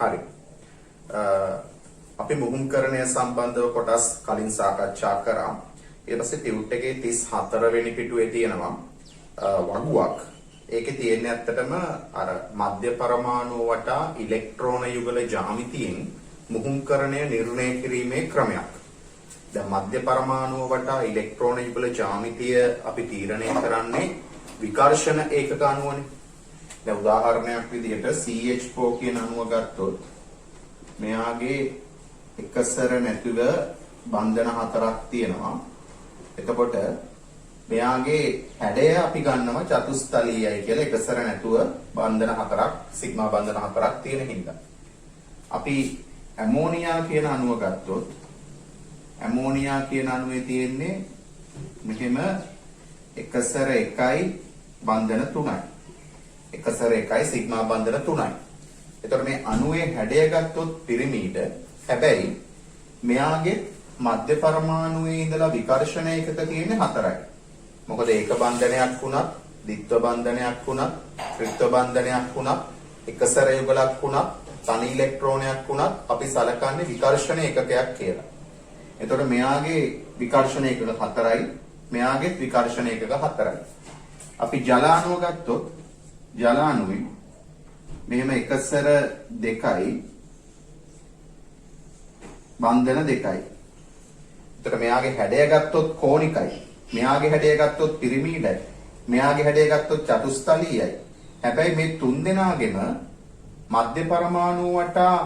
හරි. අපි මුහුම්කරණය සම්බන්ධව කොටස් කලින් සාකච්ඡා කරා. ඊට පස්සේ ටියුට් එකේ 34 වෙනි පිටුවේ තියෙනවා වගුවක්. ඒකේ තියෙන්නේ ඇත්තටම අර මධ්‍ය පරමාණු වටා ඉලෙක්ට්‍රෝන යුගල ජ්‍යාමිතියෙන් මුහුම්කරණය නිර්ණය කිරීමේ ක්‍රමයක්. දැන් මධ්‍ය පරමාණු වටා ඉලෙක්ට්‍රෝන යුගල ජ්‍යාමිතිය අපි තීරණය කරන්නේ විකර්ෂණ ඒකක අණුවනේ. දැන් උදාහරණයක් විදිහට CH4 කියන අණුව ගත්තොත් මෙයාගේ එකසර නැතුව බන්ධන හතරක් තියෙනවා. එතකොට මෙයාගේ හැඩය අපි ගන්නවා චතුස්තලීයයි කියලා එකසර නැතුව බන්ධන හතරක් සිග්මා බන්ධන හතරක් තියෙන හින්දා. අපි ඇමෝනියා කියන අණුව ගත්තොත් ඇමෝනියා කියන අණුවේ තියෙන්නේ මෙහෙම එකසර 1යි බන්ධන 3යි. එකසර 1යි සිග්මා බන්ධන 3යි. එතකොට මේ අණුවේ හැඩය ගත්තොත් පිරිමීඩ හැබැයි මෙයාගේ මධ්‍ය පරමාණුවේ ඉඳලා විකර්ෂණ ඒකක තියෙන්නේ 4යි. මොකද ඒක බන්ධනයක් වුණත්, ද්විත්ව බන්ධනයක් වුණත්, ත්‍රිත්ව බන්ධනයක් වුණත්, එකසර යුගලක් වුණත්, තනි ඉලෙක්ට්‍රෝනයක් වුණත් අපි සලකන්නේ විකර්ෂණ ඒකකයක් කියලා. එතකොට මෙයාගේ විකර්ෂණ ඒකක 4යි, මෙයාගේත් විකර්ෂණ ඒකක 4යි. අපි ජලාණුව ගත්තොත් ජලාණුවේ මෙහෙම එකසර 2යි බන්ධන 2යි. එතකොට මෙයාගේ හැඩය ගත්තොත් කෝණිකයි. මෙයාගේ හැඩය ගත්තොත් පිරිමීඩයි. මෙයාගේ හැඩය ගත්තොත් චතුස්තලීයයි. හැබැයි මේ තුන් දෙනාගෙම මධ්‍ය පරමාණු වටා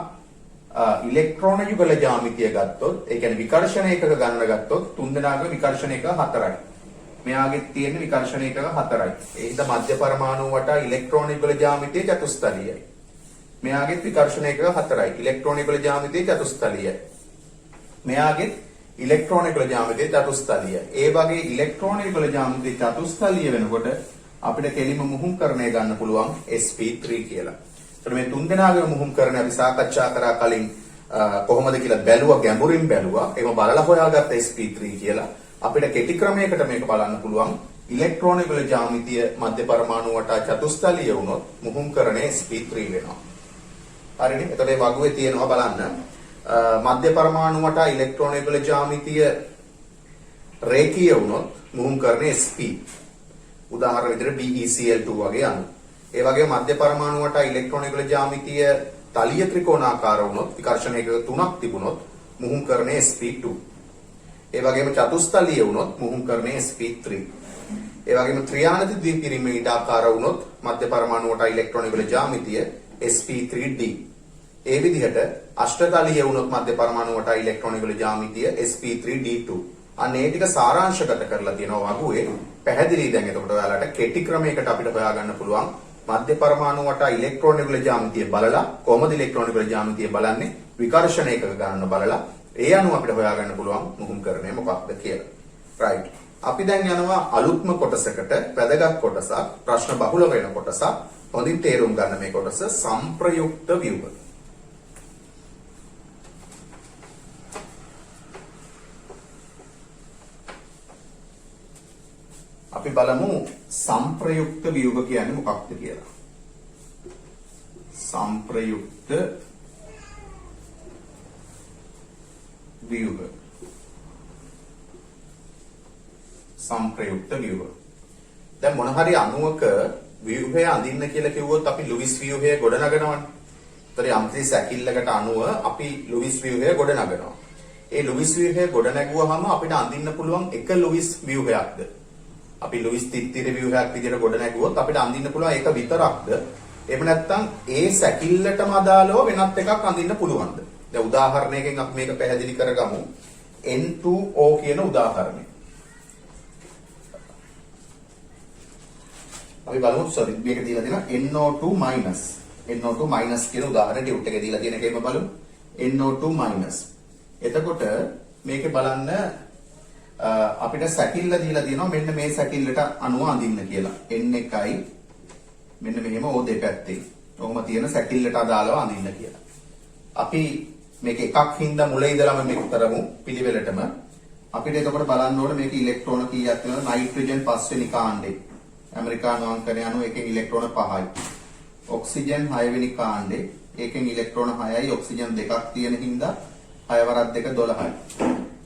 ඉලෙක්ට්‍රෝන යුගල ජ්‍යාමිතිය ගත්තොත්, ඒ කියන්නේ විකර්ෂණ ඒකක ගණන ගත්තොත් තුන් දෙනාගේ විකර්ෂණ ඒකක 4යි. මෙයාගේ තියෙන විකර්ෂණ ඒකක 4යි. ඒ හින්දා මධ්‍ය පරමාණු වටා ඉලෙක්ට්‍රෝන යුගල ජ්‍යාමිතිය චතුස්තලීයයි. මෙයාගේ විකර්ෂණ ඒකක 4යි. ඉලෙක්ට්‍රෝන යුගල ජ්‍යාමිතිය චතුස්තලීයයි. මෙයාගේ ඉලෙක්ට්‍රෝන යුගල ජ්‍යාමිතිය චතුස්තලීයයි. ඒ වගේ ඉලෙක්ට්‍රෝන යුගල ජ්‍යාමිතිය චතුස්තලීය වෙනකොට අපිට කෙලිම මුහුම්කරණය ගන්න පුළුවන් sp3 කියලා. එතකොට මේ තුන් දෙනාගේම මුහුම්කරණය අපි සාකච්ඡා කරා කලින් කොහොමද කියලා බැලුවා, ගැඹුරින් බැලුවා. ඒව බලලා හොයාගත්ත sp3 කියලා. අපිට කෙටි ක්‍රමයකට මේක බලන්න පුළුවන්. ඉලෙක්ට්‍රෝන යුගල ජ්‍යාමිතිය මධ්‍ය පරමාණු වටා චතුස්තලීය වුණොත් මුහුම්කරණය sp3 වෙනවා. හරිනේ? එතකොට මේ වගුවේ තියෙනවා බලන්න. මධ්‍ය පරමාණු වටා ඉලෙක්ට්‍රෝන යුගල ජ්‍යාමිතිය රේඛීය වුණොත් මුහුම්කරණය sp. උදාහරණ විදිහට BeCl2 වගේ අණු. ඒ වගේම මධ්‍ය පරමාණු වටා ඉලෙක්ට්‍රෝන යුගල ජ්‍යාමිතිය තලීය ත්‍රිකෝණාකාර වුණොත්, විකර්ෂණ ඒකක 3ක් තිබුණොත් මුහුම්කරණය sp2. ඒ වගේම චතුස්තලීය වුණොත් මුහුම්කරණය sp3. ඒ වගේම ත්‍රියානති ද්විපිරිමීඩාකාර වුණොත් මධ්‍ය පරමාණු වටා ඉලෙක්ට්‍රෝන යුගල ජ්‍යාමිතිය sp3d. ඒ විදිහට අෂ්ටතලීය වුණොත් මධ්‍ය පරමාණු වටා ඉලෙක්ට්‍රෝන යුගල ජ්‍යාමිතිය sp3d2. අන්න ඒ ටික සාරාංශගත කරලා තියෙනවා වගුවේ. පැහැදිලි දැන් එතකොට ඔයාලට කෙටි ක්‍රමයකට අපිට හොයාගන්න පුළුවන් මධ්‍ය පරමාණු වටා ඉලෙක්ට්‍රෝන යුගල ජ්‍යාමිතිය බලලා කොහොමද ඉලෙක්ට්‍රෝන යුගල ජ්‍යාමිතිය බලන්නේ විකර්ෂණ ඒකක ගණන බලලා ඒ අනුව අපිට හොයාගන්න පුළුවන් මුහුම්කරණය මොකක්ද කියලා. රයිට්. අපි දැන් යනවා අලුත්ම කොටසකට, වැදගත් කොටසක්, ප්‍රශ්න බහුල වෙන කොටසක්. හොඳින් තේරුම් ගන්න මේ කොටස සංප්‍රයුක්ත ව්‍යුහ. අපි බලමු සංප්‍රයුක්ත ව්‍යුහ කියන්නේ මොකක්ද කියලා. සංප්‍රයුක්ත ව්‍යුහ. සංප්‍රයුක්ත ව්‍යුහ. දැන් මොන හරි අණුවක ව්‍යුහය අඳින්න කියලා කිව්වොත් අපි ලුයිස් ව්‍යුහය ගොඩනගනවනේ. ඒතර යම්කිසි සැකිල්ලකට අණුව අපි ලුයිස් ව්‍යුහය ගොඩනගනවා. ඒ ලුයිස් ව්‍යුහය ගොඩනැගුවාම අපිට අඳින්න පුළුවන් එක ලුයිස් ව්‍යුහයක්ද? අපි ලුයිස් තිත්තිර ව්‍යුහයක් විදිහට ගොඩනැගුවොත් අපිට අඳින්න පුළුවන් ඒක විතරක්ද? එහෙම නැත්නම් ඒ සැකිල්ලටම අදාළව වෙනත් එකක් අඳින්න පුළුවන්ද? දැන් උදාහරණයකින් අපි මේක පැහැදිලි කරගමු. N2O කියන උදාහරණය. අපි බලමු මේක දීලා තියෙනවා NO2 කියන උදාහරණය ටියුට් එකේ දීලා තියෙන එකේම බලමු. NO2 එතකොට මේකේ බලන්න අපිට සැකිල්ල දීලා තියෙනවා මෙන්න මේ සැකිල්ලට අණුව අඳින්න කියලා. N1යි මෙන්න මෙහෙම O දෙපැත්තේ. ඔහොම තියෙන සැකිල්ලට අදාළව අඳින්න කියලා. අපි මේක එකක් හින්දා මුල ඉඳලම මේක කරමු පිළිවෙලටම. අපිට එතකොට බලන්න ඕනේ මේක ඉලෙක්ට්‍රෝන කීයක් තියෙනවද? නයිට්‍රජන් 5 වෙනි කාණ්ඩේ. ඇමරිකානු අංකණය අනුව එකෙන් ඉලෙක්ට්‍රෝන 5යි. ඔක්සිජන් 6 වෙනි කාණ්ඩේ ඒකෙන් ඉලෙක්ට්‍රෝන 6යි ඔක්සිජන් දෙකක් තියෙන හින්දා 6 වරක් 2 12යි.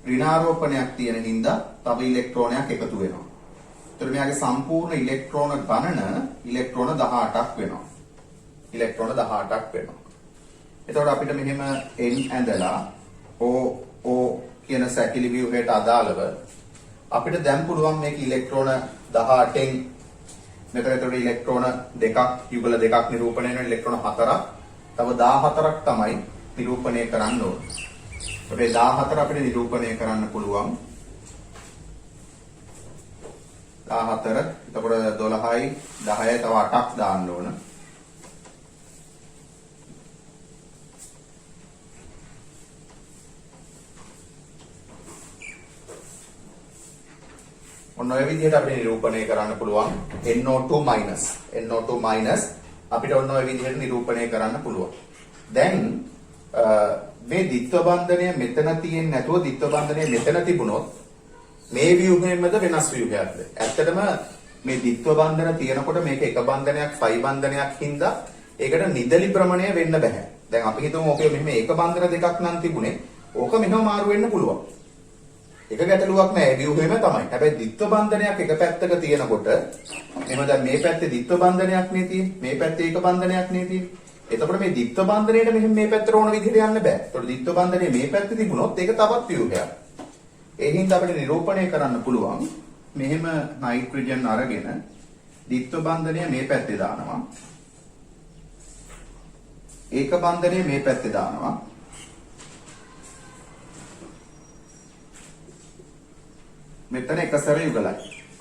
ඍණාරෝපණයක් තියෙන හින්දා තව ඉලෙක්ට්‍රෝනයක් එකතු වෙනවා. ඒතර මෙයාගේ සම්පූර්ණ ඉලෙක්ට්‍රෝන ගණන ඉලෙක්ට්‍රෝන 18ක් වෙනවා. ඉලෙක්ට්‍රෝන 18ක් වෙනවා. එතකොට අපිට මෙහෙම n ඇඳලා O කියන සැකිලි ව්‍යුහයට අදාළව අපිට දැන් පුළුවන් මේක ඉලෙක්ට්‍රෝන 18න් මෙතන එතකොට ඉලෙක්ට්‍රෝන දෙකක් යුගල දෙකක් නිරූපණය වෙන ඉලෙක්ට්‍රෝන 4ක් තව 14ක් තමයි නිරූපණය කරන්න ඕනේ. අපේ 14 අපිට නිරූපණය කරන්න පුළුවන්. 14 එතකොට 12යි 10යි තව 8ක් දාන්න ඕන. ඔන්න ඔය විදිහට අපිට නිරූපණය කරන්න පුළුවන් NO2 අපිට ඔන්න ඔය විදිහට නිරූපණය කරන්න පුළුවන්. දැන් මේ ද්විත්ව බන්ධනය මෙතන තියෙන්නේ නැතුව ද්විත්ව බන්ධනය මෙතන තිබුණොත් මේ ව්‍යුහයෙන්මද වෙනස් ව්‍යුහයක්ද? ඇත්තටම මේ ද්විත්ව බන්ධන තියෙනකොට මේක එක බන්ධනයක් ෆයි බන්ධනයක් හින්දා ඒකට නිදලි භ්‍රමණය වෙන්න බෑ. දැන් අපි හිතමු ඔකේ මෙහෙම එක බන්ධන දෙකක් නම් තිබුණේ. ඕක මෙහෙම මාරු වෙන්න පුළුවන්. එක ගැටලුවක් නෑ ව්‍යුහයම තමයි. හැබැයි ද්විත්ව බන්ධනයක් එක පැත්තක තියෙනකොට එහෙම දැන් මේ පැත්තේ ද්විත්ව බන්ධනයක් නේ තියෙන්නේ. මේ පැත්තේ එක බන්ධනයක් නේ තියෙන්නේ. එතකොට මේ ද්විත්ව බන්ධනයේට මෙහෙම මේ පැත්තට ඕන විදිහට යන්න බෑ. එතකොට ද්විත්ව බන්ධනයේ මේ පැත්තේ තිබුණොත් ඒක තවත් ව්‍යුහයක්. ඒ හින්දා අපිට නිරූපණය කරන්න පුළුවන් මෙහෙම නයිට්‍රජන් අරගෙන ද්විත්ව බන්ධනය මේ පැත්තේ දානවා. ඒක බන්ධනය මේ පැත්තේ දානවා. මෙතන එකසර යුගලයි.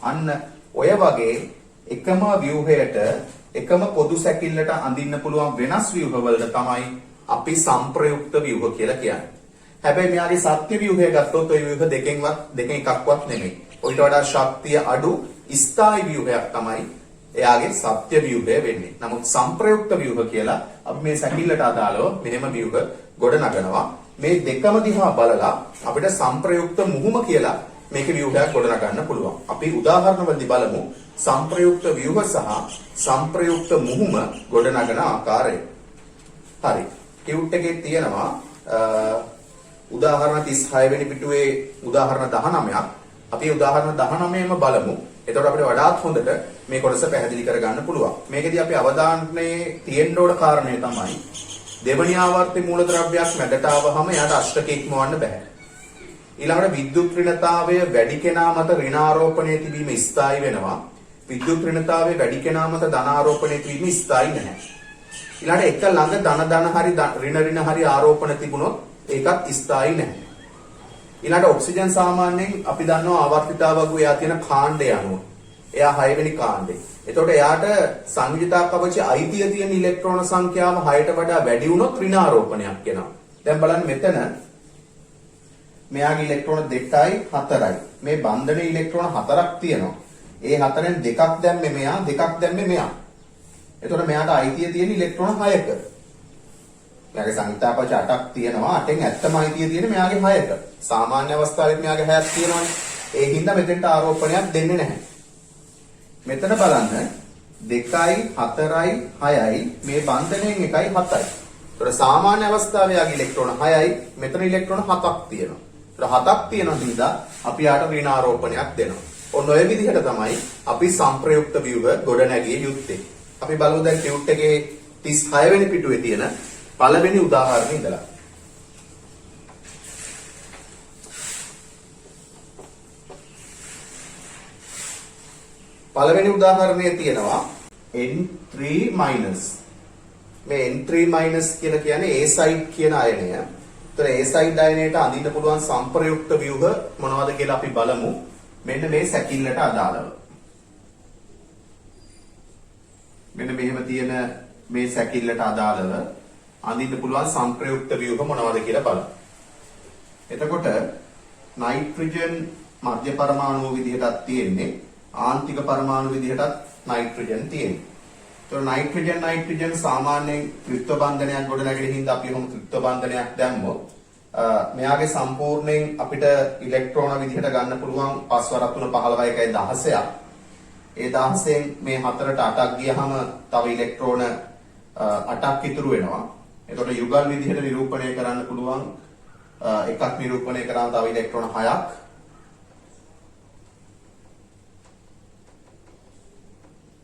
අන්න ඔය වගේ එකම ව්‍යුහයට එකම පොදු සැකිල්ලට අඳින්න පුළුවන් වෙනස් ව්‍යුහවලට තමයි අපි සංප්‍රයුක්ත ව්‍යුහ කියලා කියන්නේ. හැබැයි මෙයාගේ සත්‍ය ව්‍යුහය ගත්තොත් ඔය ව්‍යුහ දෙකෙන් එකක්වත් නෙමෙයි. ඔයිට වඩා ශක්තිය අඩු ස්ථායි ව්‍යුහයක් තමයි එයාගේ සත්‍ය ව්‍යුහය වෙන්නේ. නමුත් සංප්‍රයුක්ත ව්‍යුහ කියලා අපි මේ සැකිල්ලට අදාළව මෙහෙම ව්‍යුහ ගොඩ නගනවා. මේ දෙකම දිහා බලලා අපිට සංප්‍රයුක්ත මුහුම කියලා මේකේ ව්‍යුහයක් ගොඩනගන්න පුළුවන්. අපි උදාහරණ වලදී බලමු සංප්‍රයුක්ත ව්‍යුහ සහ සංප්‍රයුක්ත මුහුම ගොඩනගන ආකාරය. හරි. ටියුට් එකේ තියෙනවා උදාහරණ 36 වෙනි පිටුවේ උදාහරණ 19ක්. අපි උදාහරණ 19ම බලමු. එතකොට අපිට වඩාත් හොඳට මේ කොටස පැහැදිලි කරගන්න පුළුවන්. මේකෙදී අපි අවධානයේ තියෙන්න ඕන කාරණය තමයි දෙවනි ආවර්තයේ මූලද්‍රව්‍යයක් මැදට ආවහම එයාට අෂ්ටක ඉක්මවන්න බෑ. ඊළඟට විද්‍යුත් ඍණතාවය වැඩි කෙනා මත ඍණාරෝපණය තිබීම ස්ථායි වෙනවා. විද්‍යුත් ඍණතාවය වැඩි කෙනා මත ධනාරෝපණය තිබීම ස්ථායි නැහැ. ඊළඟට එක ළඟ ධන හරි ඍණ හරි ආරෝපණ තිබුණොත් ඒකත් ස්ථායි නැහැ. ඊළඟට ඔක්සිජන් සාමාන්‍යයෙන් අපි දන්නවා ආවර්තිතාවක එයා තියෙන කාණ්ඩය අනුව. එයා 6 වෙනි කාණ්ඩේ. එතකොට එයාට සංයුතාකවචයේ අයිතිය තියෙන ඉලෙක්ට්‍රෝන සංඛ්‍යාව 6ට වඩා වැඩි වුණොත් ඍණාරෝපණයක් වෙනවා. දැන් බලන්න මෙතන මෙයාගේ ඉලෙක්ට්‍රෝන 2යි 4යි. මේ බන්ධනයේ ඉලෙක්ට්‍රෝන 4ක් තියෙනවා. ඒ 4ෙන් දෙකක් දැම්මේ මෙයා, දෙකක් දැම්මේ මෙයා. එතකොට මෙයාට අයිතිය තියෙන ඉලෙක්ට්‍රෝන 6ක. මෙයාගේ සංයුතාපච 8ක් තියෙනවා. 8ෙන් ඇත්තම අයිතිය තියෙන මෙයාගේ 6ක. සාමාන්‍ය අවස්ථාවෙත් මෙයාගේ 6ක් තියෙනවානේ. ඒ හින්දා මෙතෙන්ට ආරෝපණයක් දෙන්නේ නැහැ. මෙතන බලන්න 2යි 4යි 6යි මේ බන්ධනයෙන් 1යි 7යි. ඒතකොට සාමාන්‍ය අවස්ථාවේ යාගේ ඉලෙක්ට්‍රෝන 6යි, මෙතන ඉලෙක්ට්‍රෝන 7ක් තියෙනවා. ඒතකොට 7ක් තියෙන හින්දා අපි යාට ඍණාරෝපණයක් දෙනවා. ඔන්න ඔය විදිහට තමයි අපි සංප්‍රයුක්ත ව්‍යුහ ගොඩ නැගිය යුත්තේ. අපි බලමු දැන් ටියුට් එකේ 36 වෙනි පිටුවේ තියෙන පළවෙනි උදාහරණය ඉඳලා. පළවෙනි උදාහරණයේ තියෙනවා N3 minus. මේ N3 minus කියලා කියන්නේ A side කියන අයනය. ඒතර A side අයනයට අඳින්න පුළුවන් සංප්‍රයුක්ත ව්‍යුහ මොනවද කියලා අපි බලමු. මෙන්න මේ සැකිල්ලට අදාළව. මෙන්න මෙහෙම තියෙන මේ සැකිල්ලට අදාළව අඳින්න පුළුවන් සංප්‍රයුක්ත ව්‍යුහ මොනවද කියලා බලමු. එතකොට නයිට්‍රජන් මධ්‍ය පරමාණු විදිහටත් තියෙන්නේ, ආන්තික පරමාණු විදිහටත් නයිට්‍රජන් තියෙන්නේ. ඒතකොට නයිට්‍රජන් සාමාන්‍යයෙන් ත්‍රිත්ව බන්ධනයක් ගොඩ නැගෙන හින්දා අපි ඔහොම ත්‍රිත්ව බන්ධනයක් දැම්මොත් මෙයාගේ සම්පූර්ණයෙන් අපිට ඉලෙක්ට්‍රෝන විදිහට ගන්න පුළුවන් 5 වරක් 3 15 1යි 16ක්. ඒ 16න් මේ 4ට 8ක් ගියහම තව ඉලෙක්ට්‍රෝන 8ක් ඉතුරු වෙනවා. එතකොට යුගල් විදිහට නිරූපණය කරන්න පුළුවන් එකක් නිරූපණය කරාම තව ඉලෙක්ට්‍රෝන 6ක්.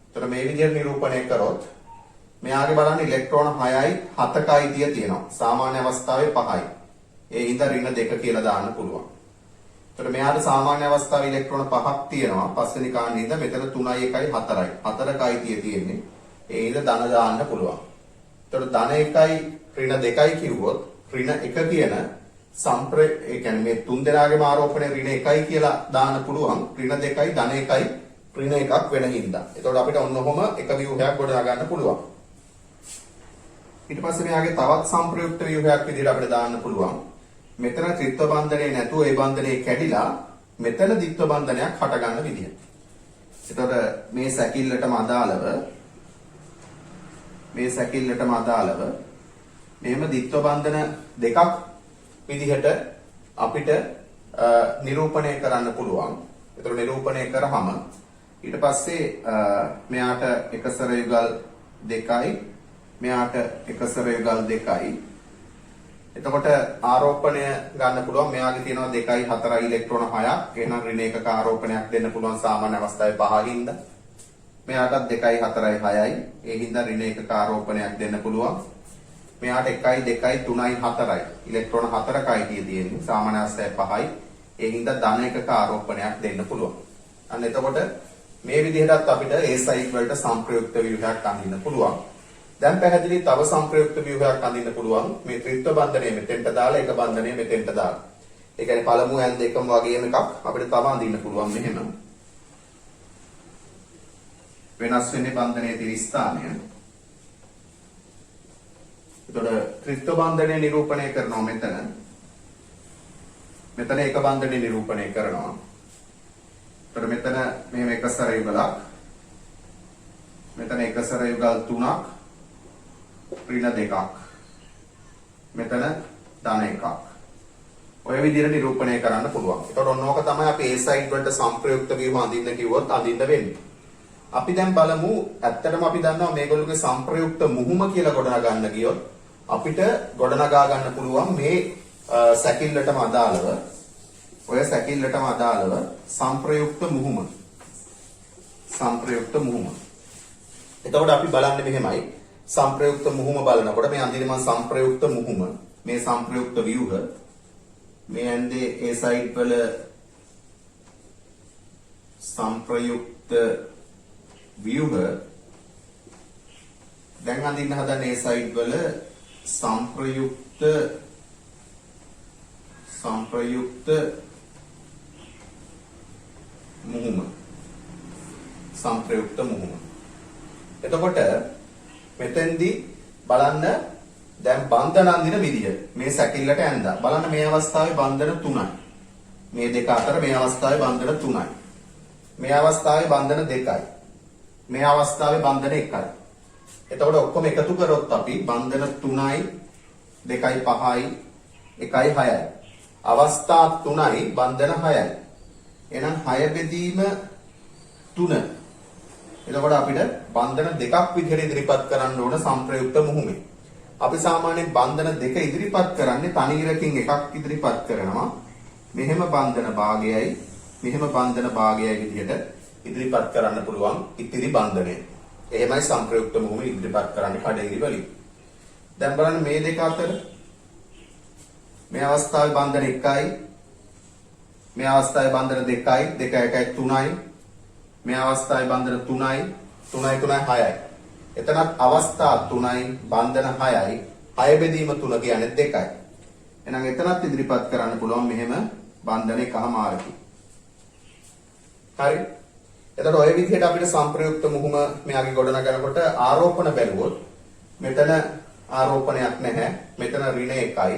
එතකොට මේ විදිහට නිරූපණය කරොත් මෙයාගේ බලන්න ඉලෙක්ට්‍රෝන 6යි 7කයි තිය තියෙනවා. සාමාන්‍ය අවස්ථාවේ 5යි. ඒ හින්දා ඍණ 2 කියලා දාන්න පුළුවන්. එතකොට මෙයාට සාමාන්‍ය අවස්ථාවේ ඉලෙක්ට්‍රෝන 5ක් තියෙනවා. පස්වෙනි කාණ්ඩේ ඉඳන් මෙතන 3යි 1යි 4යි. 4කයි තිය තියෙන්නේ. ඒ හින්දා ධන දාන්න පුළුවන්. එතකොට ධන 1යි ඍණ 2යි කිව්වොත් ඍණ 1 කියන ඒ කියන්නේ මේ තුන් දෙනාගේම ආරෝපණය ඍණ 1යි කියලා දාන්න පුළුවන්. ඍණ 2යි ධන 1යි ඍණ 1ක් වෙන හින්දා. එතකොට අපිට ඔන්න ඔහොම එක ව්‍යුහයක් ගොඩනගා ගන්න පුළුවන්. ඊට පස්සේ මෙයාගේ තවත් සංප්‍රයුක්ත ව්‍යුහයක් විදිහට අපිට දාන්න පුළුවන්. මෙතන ත්‍රිත්ව බන්ධනය නැතුව ඒ බන්ධනය කැඩිලා මෙතන ද්විත්ව බන්ධනයක් හට ගන්න විදිහ. එතකොට මේ සැකිල්ලටම අදාළව මෙහෙම ද්විත්ව බන්ධන දෙකක් විදිහට අපිට නිරූපණය කරන්න පුළුවන්. එතකොට නිරූපණය කරාම ඊට පස්සේ මෙයාට එකසර යුගල් 2යි මෙයාට එකසර යුගල් 2යි. එතකොට ආරෝපණය ගන්න පුළුවන්. මෙයාගේ තියෙනවා 2යි 4යි ඉලෙක්ට්‍රෝන 6ක්. එහෙනම් ඍණ 1ක ආරෝපණයක් දෙන්න පුළුවන් සාමාන්‍ය අවස්ථාවේ 5 හින්දා. මෙයාටත් 2යි 4යි 6යි. ඒ හින්දා ඍණ 1ක ආරෝපණයක් දෙන්න පුළුවන්. මෙයාට 1යි 2යි 3යි 4යි. ඉලෙක්ට්‍රෝන 4කයි තියෙන්නේ. සාමාන්‍ය අවස්ථාවේ 5යි. ඒ හින්දා ධන 1ක ආරෝපණයක් දෙන්න පුළුවන්. අන්න එතකොට මේ විදිහටත් අපිට ඒ සයිට් වලට සංප්‍රයුක්ත ව්‍යුහයක් අඳින්න පුළුවන්. දැන් පැහැදිලි තව සංප්‍රයුක්ත ව්‍යුහයක් අඳින්න පුළුවන්. මේ ත්‍රිත්ව බන්ධනය මෙතෙන්ට දාලා එක බන්ධනය මෙතෙන්ට දාලා. ඒ කියන්නේ පළමු ඇන් දෙකම වගේම එකක් අපිට තව අඳින්න පුළුවන් මෙහෙම. වෙනස් වෙන්නේ බන්ධනයේ තියෙන ස්ථානය. එතකොට ත්‍රිත්ව බන්ධනය නිරූපණය කරනවා මෙතන. මෙතන එක බන්ධනය නිරූපණය කරනවා. එතකොට මෙතන මෙහෙම එකසර යුගලක්. මෙතන එකසර යුගල් 3ක්. ඍණ 2ක්. මෙතන ධන 1ක්. ඔය විදිහට නිරූපණය කරන්න පුළුවන්. ඒතකොට ඔන්නෝක තමයි අපි ඒ සයිඩ් වලට සංප්‍රයුක්ත වීම අඳින්න කිව්වොත් අඳින්න වෙන්නේ. අපි දැන් බලමු ඇත්තටම අපි දන්නවා මේගොල්ලෝගේ සංප්‍රයුක්ත මුහුම කියලා ගොඩනගා ගන්න ගියොත් අපිට ගොඩනගා ගන්න පුළුවන් මේ සැකිල්ලටම අදාළව ඔය සැකිල්ලටම අදාළව සංප්‍රයුක්ත මුහුම. එතකොට අපි බලන්නේ මෙහෙමයි. සංප්‍රයුක්ත මුහුම බලනකොට මේ අන්තිම සංප්‍රයුක්ත මුහුම මේ සංප්‍රයුක්ත ව්‍යුහ මේ ඇන්දේ ඒ සයිඩ් වල සංප්‍රයුක්ත ව්‍යුහ දැන් අඳින්න හදන්නේ ඒ සයිඩ් වල සංප්‍රයුක්ත මුහුම. එතකොට මෙතෙන්දී බලන්න දැන් බන්ධන අඳින විදිය මේ සැකිල්ලට ඇඳා. බලන්න මේ අවස්ථාවේ බන්ධන 3යි. මේ දෙක අතර මේ අවස්ථාවේ බන්ධන 3යි. මේ අවස්ථාවේ බන්ධන 2යි. මේ අවස්ථාවේ බන්ධන 1යි. එතකොට ඔක්කොම එකතු කරොත් අපි බන්ධන 3යි 2යි 5යි 1යි 6යි. අවස්ථා 3යි බන්ධන 6යි. එහෙනම් 6 බෙදීම 3. එතකොට අපිට බන්ධන දෙකක් විදිහට ඉදිරිපත් කරන්න ඕන සංප්‍රයුක්ත මුහුමේ. අපි සාමාන්‍යයෙන් බන්ධන දෙක ඉදිරිපත් කරන්නේ තනියරකින් එකක් ඉදිරිපත් කරනවා. මෙහෙම බන්ධන භාගයයි මෙහෙම බන්ධන භාගයයි විදිහට ඉදිරිපත් කරන්න පුළුවන් ඉතිරි බන්ධනය. එහෙමයි සංප්‍රයුක්ත මුහුම ඉදිරිපත් කරන්නේ කඩේරි වලින්. දැන් බලන්න මේ දෙක අතර මේ අවස්ථාවේ බන්ධන 1යි මේ අවස්ථාවේ බන්ධන 2යි 2 1යි 3යි මේ අවස්ථාවේ බන්ධන 3යි 3යි 6යි. එතනත් අවස්ථා 3යි බන්ධන 6යි 6 බෙදීම 3 කියන්නේ 2යි. එහෙනම් එතනත් ඉදිරිපත් කරන්න පුළුවන් මෙහෙම බන්ධන එකමාරකින්. හරි. එතකොට ඔය විදිහට අපිට සංප්‍රයුක්ත මුහුම මෙයාගේ ගොඩනගනකොට ආරෝපණ බැලුවොත් මෙතන ආරෝපණයක් නැහැ. මෙතන ඍණ 1යි.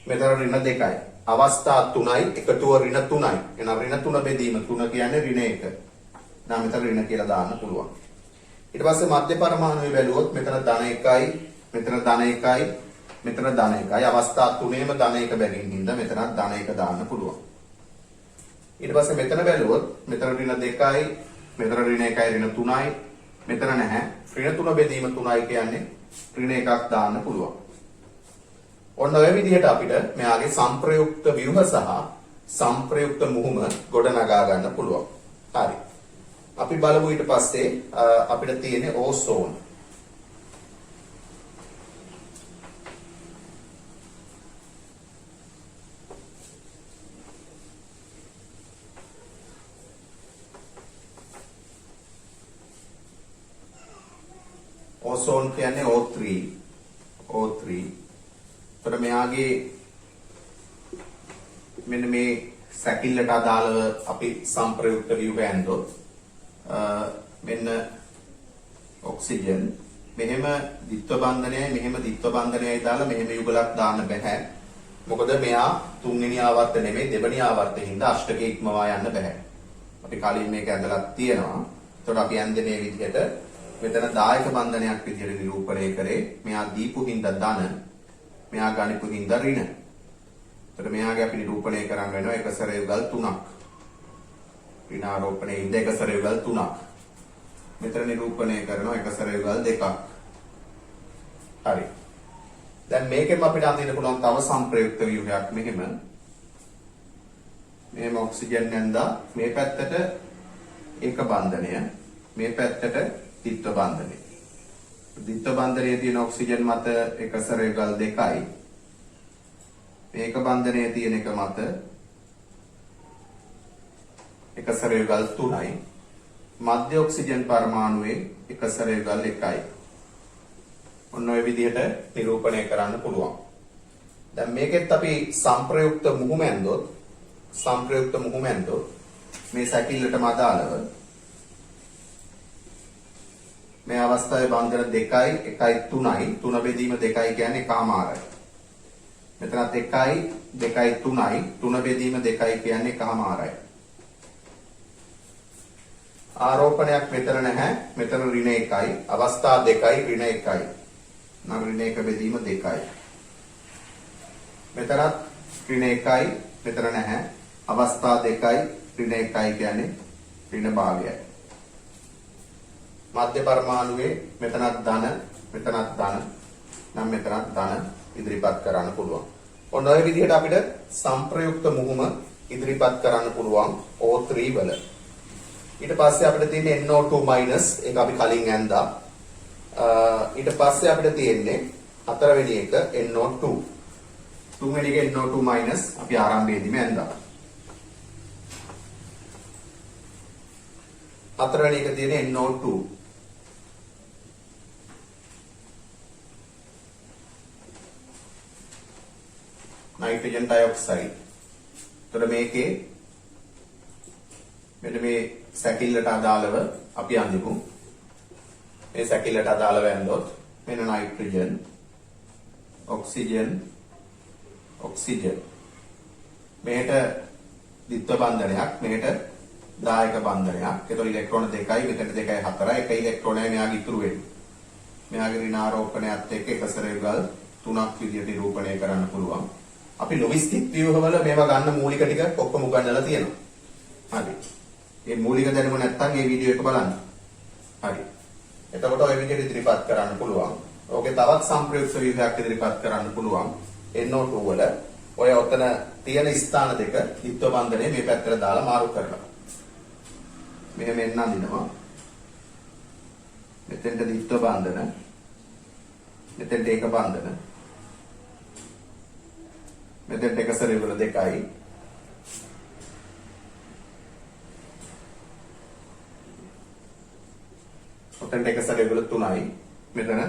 මෙතන ඍණ 2යි. අවස්ථා 3යි එකතුව ඍණ 3යි. එහෙනම් ඍණ 3 බෙදීම 3 කියන්නේ ඍණ 1. නම් මෙතන ඍණ කියලා දාන්න පුළුවන්. ඊට පස්සේ මධ්‍ය පරමාණුවේ බැලුවොත් මෙතන ධන 1යි, මෙතන ධන 1යි, මෙතන ධන 1යි. අවස්ථා 3ේම ධන 1 බැගින් හින්දා මෙතනත් ධන 1 දාන්න පුළුවන්. ඊට පස්සේ මෙතන බැලුවොත් මෙතන ඍණ 2යි, මෙතන ඍණ 1යි, ඍණ 3යි, මෙතන නැහැ. ඍණ 3 බෙදීම 3යි කියන්නේ ඍණ 1ක් දාන්න පුළුවන්. ඔන්න ඔය විදිහට අපිට මෙයාගේ සංප්‍රයුක්ත ව්‍යුහ සහ සංප්‍රයුක්ත මුහුම ගොඩනගා ගන්න පුළුවන්. හරි. අපි බලමු ඊට පස්සේ අපිට තියෙන්නේ ඕසෝන්. ඕසෝන් කියන්නේ O3. එතකොට මෙයාගේ මෙන්න මේ සැකිල්ලට අදාළව අපි සංප්‍රයුක්ත ව්‍යුහය ඇන්දොත් මෙන්න ඔක්සිජන් මෙහෙම ද්විත්ව බන්ධනයයි මෙහෙම ද්විත්ව බන්ධනයයි දාලා මෙහෙම යුගලක් දාන්න බෑ. මොකද මෙයා තුන්වෙනි ආවර්ත නෙමෙයි දෙවෙනි ආවර්තේ හින්දා අෂ්ටකයේ ඉක්මවා යන්න බෑ. අපි කලින් මේක ඇඳලා තියෙනවා. එතකොට අපි ඇඳේ මේ විදිහට මෙතන දායක බන්ධනයක් විදිහට නිරූපණය කරේ. මෙයා දීපු හින්දා ධන, මෙයා ගණිපු හින්දා ඍණ. එතකොට මෙයාගේ අපි නිරූපණය කරන්න වෙනවා එක සැර යුගල් 3ක්. ඍණාරෝපණයේ ඉඳ එක සැර යුගල් 3ක්. මෙතන නිරූපණය කරනවා එක සැර යුගල් 2ක්. හරි. දැන් මේකෙන් අපිට අඳින්න පුළුවන් තව සංප්‍රයුක්ත ව්‍යුහයක් මෙහෙම. මෙහෙම ඔක්සිජන් නැන්දා මේ පැත්තට ඒක බන්ධනය, මේ පැත්තට ද්විත්ව බන්ධනය. ද්විත්ව බන්ධනයේ තියෙන ඔක්සිජන් මත එක සැර යුගල් 2යි. මේක බන්ධනයේ තියෙන එක මත එක සැර යුගල් 3යි. මධ්‍ය ඔක්සිජන් පරමාණුවේ එක සැර යුගල් 1යි. ඔන්න ඔය විදිහට නිරූපණය කරන්න පුළුවන්. දැන් මේකෙත් අපි සංප්‍රයුක්ත මුහුම ඇන්දොත් මේ සැකිල්ලටම අදාළව මේ අවස්ථාවේ බන්ධන 2යි 1යි 3යි 3 බෙදීම 2යි කියන්නේ එකමාරයි. මෙතනත් 1යි 2යි 3යි 3 බෙදීම 2යි කියන්නේ එකමාරයි. ආරෝපණයක් මෙතන නැහැ. මෙතන ඍණ 1යි අවස්ථා 2යි ඍණ 1යි. නම් ඍණ 1 බෙදීම 2යි. මෙතනත් ඍණ 1යි මෙතන නැහැ. අවස්ථා 2යි ඍණ 1යි කියන්නේ ඍණ භාගයයි. මධ්‍ය පරමාණුවේ මෙතනත් ධන නම් මෙතනත් ධන ඉදිරිපත් කරන්න පුළුවන්. ඔන්න ඔය විදිහට අපිට සංප්‍රයුක්ත මුහුම ඉදිරිපත් කරන්න පුළුවන් O3 වල. ඊට පස්සේ අපිට තියෙන්නේ NO2- ඒක අපි කලින් ඇන්දා. ඊට පස්සේ අපිට තියෙන්නේ හතරවෙනි එක NO2. තුන්වෙනි එක NO2- අපි ආරම්භයේදීම ඇන්දා. හතරවෙනි එක තියෙන්නේ NO2. Nitrogen dioxide. तो මේකේ මෙන්න මේ සැකිල්ලට අදාළව අපි අඳිමු. මේ සැකිල්ලට අදාළව ඇඳොත් මෙන්න නයිට්‍රජන්, ඔක්සිජන්, මෙහෙට ද්විත්ව බන්ධනයක්, මෙහෙට දායක බන්ධනයක්. ඒතකොට ඉලෙක්ට්‍රෝන 2යි මෙතන 2යි 4යි එක ඉලෙක්ට්‍රෝනයයි මෙයාගේ ඉතුරු වෙන්නේ. මෙයාගේ ඍණාරෝපණයත් එක්ක එක සැර යුගල් 3ක් විදිහට නිරූපණය කරන්න පුළුවන්. අපි ලොවිස්ටික් ව්‍යුහවල මේවා ගන්න මූලික ටික ඔක්කොම උගන්වලා තියෙනවා. හරි. මේ මූලික දැනුම නැත්නම් මේ වීඩියෝ එක බලන්න. හරි. එතකොට ඔය විදිහට ඉදිරිපත් කරන්න පුළුවන්. ඕකේ තවත් සංප්‍රයුක්ත ව්‍යුහයක් ඉදිරිපත් කරන්න පුළුවන්. NO2 වල ඔය ඔතන තියෙන ස්ථාන දෙක ද්විත්ව බන්ධනයේ මේ පැත්තට දාලා මාරු කරනවා. මෙහෙම එන්න අඳිනවා. මෙතෙන්ට ද්විත්ව බන්ධන. මෙතෙන්ට ඒක බන්ධන. මෙතෙන්ට එක සැර යුගල 2යි. ඔතෙන්ට එක සැර යුගල 3යි. මෙතන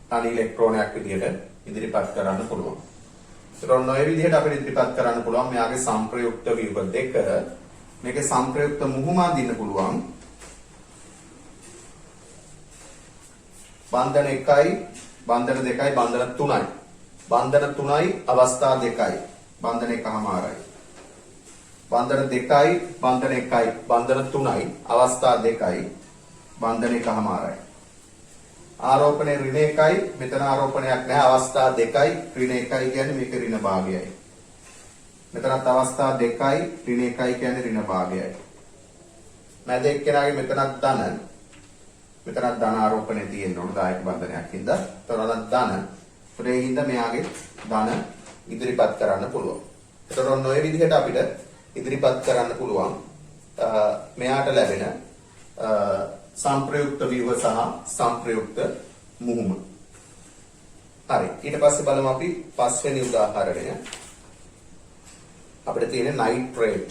තනි ඉලෙක්ට්‍රෝනයක් විදිහට ඉදිරිපත් කරන්න පුළුවන්. ඒතර ඔන්න ඔය විදිහට අපිට ඉදිරිපත් කරන්න පුළුවන් මෙයාගේ සංප්‍රයුක්ත ව්‍යුහ දෙක. මේකේ සංප්‍රයුක්ත මුහුම අඳින්න පුළුවන්. බන්ධන 1යි, බන්ධන 2යි, බන්ධන 3යි. බන්ධන 3යි අවස්ථා 2යි. බන්ධන 1මාරයි. බන්ධන 2යි, බන්ධන 1යි, බන්ධන 3යි අවස්ථා 2යි. බන්ධන 1මාරයි. ආරෝපණය ඍණ 1යි, මෙතන ආරෝපණයක් නැහැ අවස්ථා 2යි. ඍණ 1යි කියන්නේ මේක ඍණ භාගයයි. මෙතනත් අවස්ථා 2යි, ඍණ 1යි කියන්නේ ඍණ භාගයයි. මැද එක්කෙනාගේ මෙතනත් ධන, මෙතනත් ධන ආරෝපණය තියෙන්න ඕන දායක බන්ධනයක් හින්දා. එතනත් ධන ඒ හින්දා මෙයාගේ ධන ඉදිරිපත් කරන්න පුළුවන්. ඒතර ඔන්න ඔය විදිහට අපිට ඉදිරිපත් කරන්න පුළුවන් මෙයාට ලැබෙන සංප්‍රයුක්ත ව්‍යුහ සහ සංප්‍රයුක්ත මුහුම. හරි. ඊට පස්සේ බලමු අපි පස්වෙනි උදාහරණය. අපිට තියෙන නයිට්‍රේට්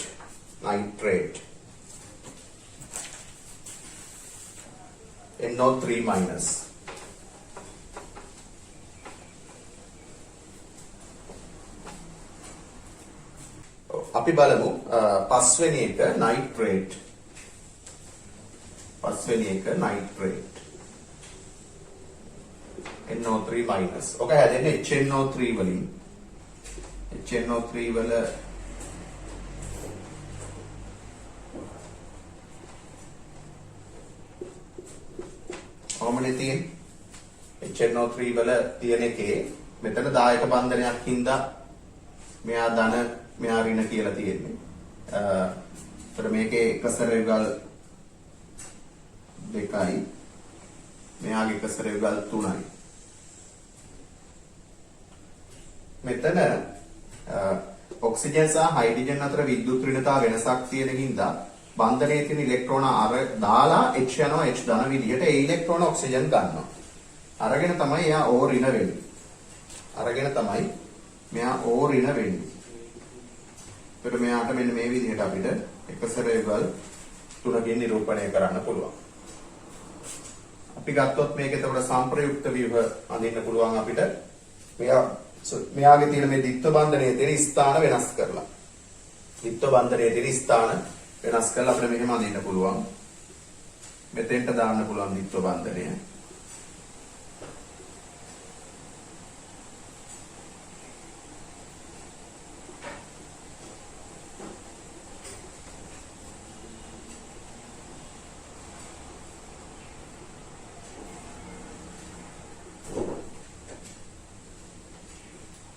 NO3-. අපි බලමු පස්වෙනි එක නයිට්‍රේට්. NO3-. ඔක හැදෙන්නේ HNO3 වලින්. HNO3 වල කොහොමද තියෙන්නේ? HNO3 වල තියෙන එකේ මෙතන දායක බන්ධනයක් හින්දා මෙයා ධන මෙයා ඍණ කියලා තියෙන්නේ. ඒතර මේකේ එකසරයුගල් 2යි මෙයාගේ එකසරයුගල් 3යි. මෙතන ඔක්සිජන් සහ හයිඩ්‍රජන් අතර විද්‍යුත් ඍණතා වෙනසක් තියෙන හින්දා බන්ධනයේ තියෙන ඉලෙක්ට්‍රෝන අර දාලා H යනවා H ධන විදිහට ඒ ඉලෙක්ට්‍රෝන ඔක්සිජන් ගන්නවා. අරගෙන තමයි එයා O ඍණ වෙන්නේ. ඒකට මෙයාට මෙන්න මේ විදිහට අපිට එකසරයුගල් 3කින් නිරූපණය කරන්න පුළුවන්. අපි ගත්තොත් මේක එතකොට සංප්‍රයුක්ත ව්‍යුහ අඳින්න පුළුවන් අපිට. මෙයාගේ තියෙන මේ ද්විත්ව බන්ධනයේ තියෙන ස්ථාන වෙනස් කරලා. අපිට මෙහෙම අඳින්න පුළුවන්. මෙතෙන්ට දාන්න පුළුවන් ද්විත්ව බන්ධනය.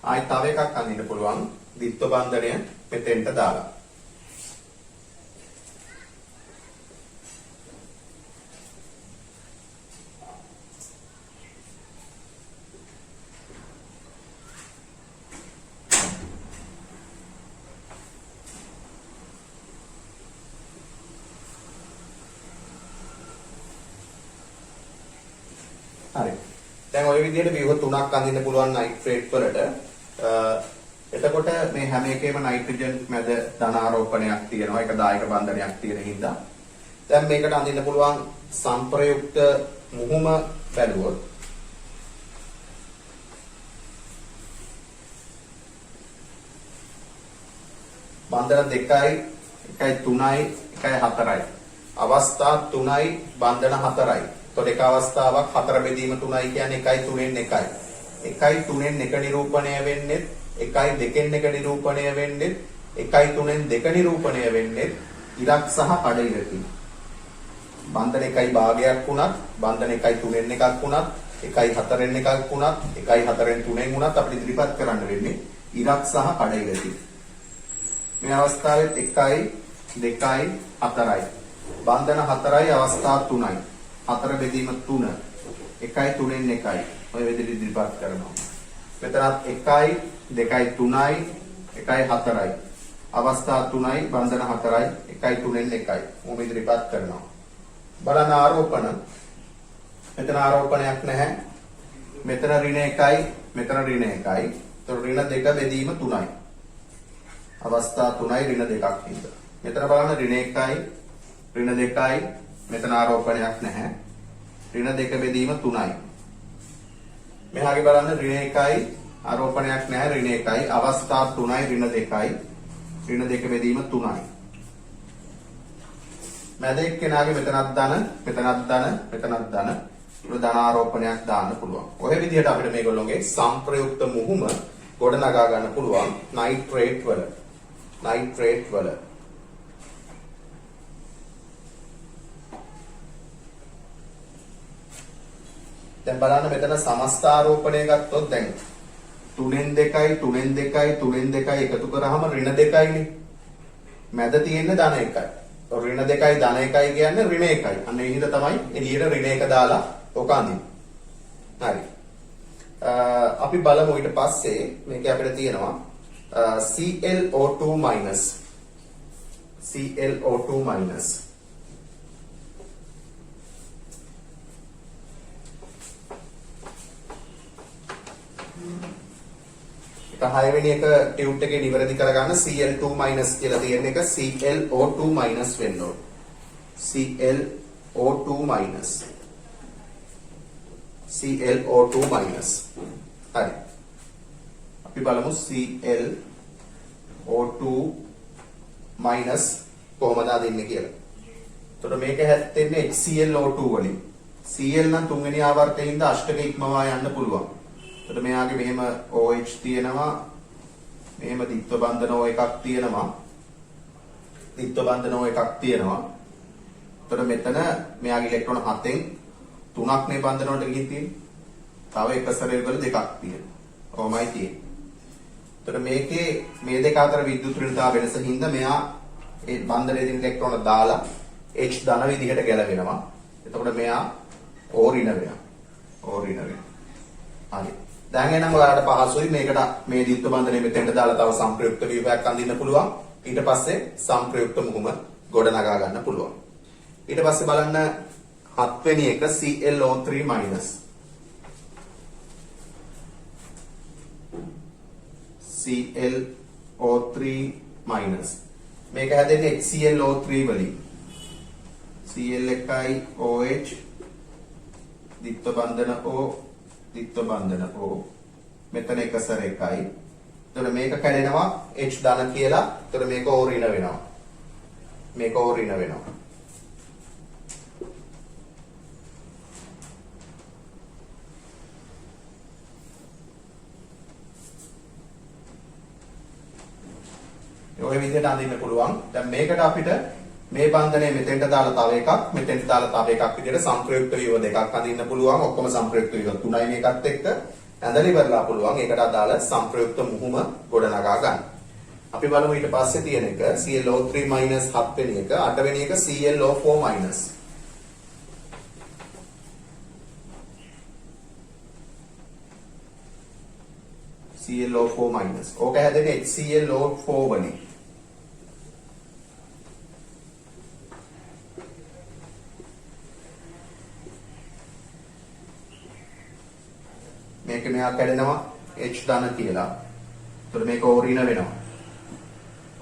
ආයි තව එකක් අඳින්න පුළුවන් ද්විත්ව බන්ධනය මෙතෙන්ට දාලා. හරි. දැන් ওই විදිහට ව්‍යුහ තුනක් අඳින්න පුළුවන් නයිට්‍රේට් වලට. එතකොට මේ හැම එකේම නයිට්‍රජන් මැද ධන ආරෝපණයක් තියෙනවා. ඒක දායක බන්ධනයක් තියෙන හින්දා. දැන් මේකට අඳින්න පුළුවන් සංප්‍රයුක්ත මුහුම බැලුවොත් බන්ධන 2යි 1යි 3යි 1යි 4යි. අවස්ථා 3යි බන්ධන 4යි. එතකොට එක අවස්ථාවක් 4 බෙදීම 3යි කියන්නේ 1යි 3න් 1යි. 1යි 3න් 1 නිරූපණය වෙන්නේ 1යි 2න් 1 නිරූපණය වෙන්නේ 1යි 3න් 2 නිරූපණය වෙන්නේ ඉරක් සහ කඩඉරකින්. බන්ධන 1යි භාගයක් වුණත් බන්ධන 1යි 3න් එකක් වුණත් 1යි 4න් එකක් වුණත් 1යි 4න් 3න් වුණත් අපිට ඉදිරිපත් කරන්න වෙන්නේ ඉරක් සහ කඩඉරකින්. මේ අවස්ථාවෙත් 1යි 2යි 4යි. බන්ධන 4යි අවස්ථා 3යි. 4 බෙදීම 3 1යි 3න් 1යි. ඔය විදිහට ඉදිරිපත් කරනවා. මෙතනත් 1යි 2යි 3යි 1යි 4යි. අවස්ථා 3යි බන්ධන 4යි 1යි 3න් 1යි. මොම ඉදිරිපත් කරනවා. බලන්න ආරෝපණ. මෙතන ආරෝපණයක් නැහැ. මෙතන ඍණ 1යි මෙතන ඍණ 1යි. ඒතකොට ඍණ 2 බෙදීම 3යි. අවස්ථා 3යි ඍණ 2ක් හින්දා. මෙතන බලන්න ඍණ 1යි ඍණ 2යි මෙතන ආරෝපණයක් නැහැ. ඍණ 2 බෙදීම 3යි. මෙහාගේ බලන්න ඍණ 1යි ආරෝපණයක් නැහැ ඍණ 1යි අවස්ථා 3යි ඍණ 2යි ඍණ 2 බෙදීම 3යි. මැද එක්කෙනාගේ මෙතනත් ධන මෙතනත් ධන ධන ආරෝපණයක් දාන්න පුළුවන්. ඔය විදිහට අපිට මේගොල්ලෝගේ සංප්‍රයුක්ත මුහුම ගොඩනගා ගන්න පුළුවන් නයිට්‍රේට් වල. දැන් බලන්න මෙතන සමස්ත ආරෝපණය ගත්තොත් දැන් 3න් 2යි 3න් 2යි 3න් 2යි එකතු කරාම ඍණ 2යිනේ. මැද තියෙන්නේ ධන 1යි. ඍණ 2යි ධන 1යි කියන්නේ ඍණ 1යි. අන්න ඒ හින්දා තමයි එළියට ඍණ 1 දාලා ඔක අඳින්නේ. හරි. අපි බලමු ඊට පස්සේ මේක අපිට තියෙනවා ClO2 minus ClO2 minus හයවෙනි එක ටියුට් එකේ නිවැරදි කරගන්න Cl2 minus කියලා තියෙන එක ClO2 minus වෙන්න ඕන. ClO2 minus. ClO2 minus. හරි. අපි බලමු ClO2 minus කොහොමද අදින්නේ කියලා. එතකොට මේක හැත්තෙන්නේ HClO2 වලින්. Cl නම් තුන්වෙනි ආවර්තයේ ඉඳ අෂ්ටක ඉක්මවා යන්න පුළුවන්. එතකොට මෙයාගේ මෙහෙම OH තියෙනවා. මෙහෙම ද්විත්ව බන්ධන O එකක් තියෙනවා. ද්විත්ව බන්ධන O එකක් තියෙනවා. එතකොට මෙතන මෙයාගේ ඉලෙක්ට්‍රෝන 7න් 3ක් නේ බන්ධන වලට ගිහින් තියෙන්නේ. තව එක සැරේ වල දෙකක් තියෙනවා. කොහොමයි තියෙන්නේ. එතකොට මේකේ මේ දෙක අතර විද්‍යුත් ඍණතාව වෙනස හින්දා මෙයා ඒ බන්ධනයේ තියෙන ඉලෙක්ට්‍රෝන දාලා H ධන විදිහට ගැලවෙනවා. එතකොට මෙයා O ඍණ වෙනවා. O ඍණ වෙනවා. හරි. දැන් එනම් ඔයාලට පහසුයි මේකට මේ ද්විත්ව බන්ධනය මෙතෙන්ට දාලා තව සංප්‍රයුක්ත ව්‍යුහයක් අඳින්න පුළුවන්. ඊට පස්සේ සංප්‍රයුක්ත මුහුම ගොඩනගා ගන්න පුළුවන්. ඊට පස්සේ බලන්න 7 වෙනි එක ClO3 minus ClO3 minus මේක හැදෙන්නේ HClO3 වලින් Cl එකයි OH ද්විත්ව බන්ධන O ද්විත්ව බන්ධන O මෙතන එක සැර එකයි. එතකොට මේක කැඩෙනවා H ධන කියලා. එතකොට මේක O ඍණ වෙනවා. මේක O ඍණ වෙනවා. ඔය විදිහට අඳින්න පුළුවන්. දැන් මේකට අපිට මේ බන්ධනය මෙතෙන්ට දාලා තව එකක්, මෙතෙන්ට දාලා තව එකක් විදිහට සංප්‍රයුක්ත ව්‍යුහ දෙකක් අඳින්න පුළුවන්. ඔක්කොම සංප්‍රයුක්ත ව්‍යුහ තුනයි මේකත් එක්ක ඇඳලා ඉවරලා පුළුවන්. ඒකට අදාළ සංප්‍රයුක්ත මුහුම ගොඩනගා ගන්න. අපි බලමු ඊට පස්සේ තියෙන එක ClO3 minus 7 වෙනි එක, 8 වෙනි එක ClO4 minus. ClO4 minus. ඕක හැදෙන්නේ HClO4 වලින්. මේක මෙහා කැඩෙනවා H ධන කියලා. එතකොට මේක O ඍණ වෙනවා.